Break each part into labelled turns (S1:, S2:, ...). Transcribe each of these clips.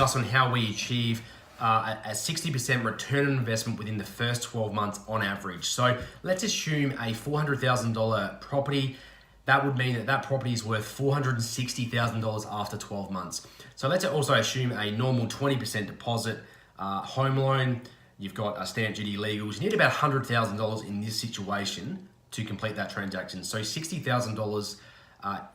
S1: discuss on how we achieve a 60% return on investment within the first 12 months on average. So let's assume a $400,000 property. That would mean that that property is worth $460,000 after 12 months. So let's also assume a normal 20% deposit home loan. You've got stamp duty, legals. You need about $100,000 in this situation to complete that transaction. So $60,000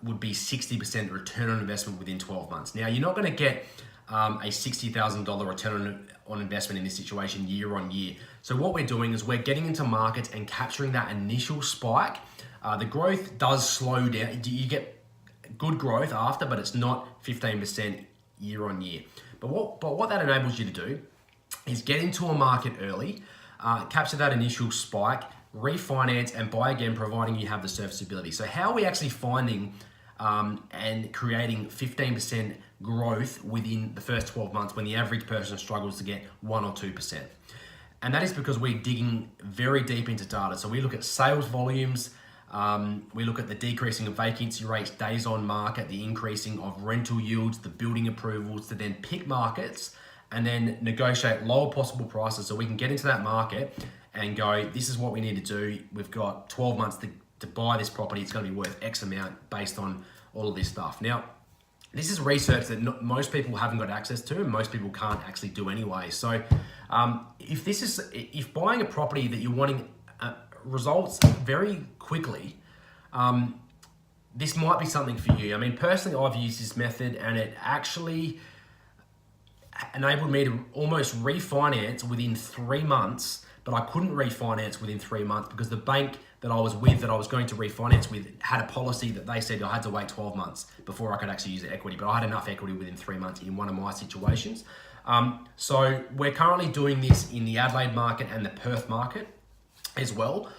S1: would be 60% return on investment within 12 months. Now, you're not going to get a $60,000 return on investment in this situation year on year. So what we're doing is we're getting into markets and capturing that initial spike. The growth does slow down. You get good growth after, but it's not 15% year on year. But what that enables you to do is get into a market early, capture that initial spike, refinance and buy again, providing you have the serviceability. So how are we actually finding and creating 15% growth within the first 12 months when the average person struggles to get 1 or 2%? And that is because we're digging very deep into data. So we look at sales volumes, we look at the decreasing of vacancy rates, days on market, the increasing of rental yields, the building approvals, to then pick markets and then negotiate lower possible prices so we can get into that market and go, this is what we need to do. We've got 12 months to buy this property. It's going to be worth X amount based on all of this stuff. Now, this is research that most people haven't got access to and most people can't actually do anyway. So if buying a property that you're wanting results very quickly, this might be something for you. I mean, personally, I've used this method and it actually enabled me to almost refinance within 3 months, but I couldn't refinance within 3 months because the bank that I was with, that I was going to refinance with, had a policy that they said I had to wait 12 months before I could actually use the equity, but I had enough equity within 3 months in one of my situations. So we're currently doing this in the Adelaide market and the Perth market as well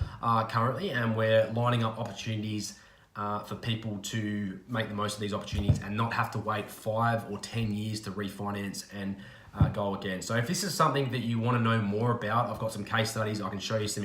S1: currently, and we're lining up opportunities for people to make the most of these opportunities and not have to wait 5 or 10 years to refinance and go again. So if this is something that you want to know more about, I've got some case studies. I can show you some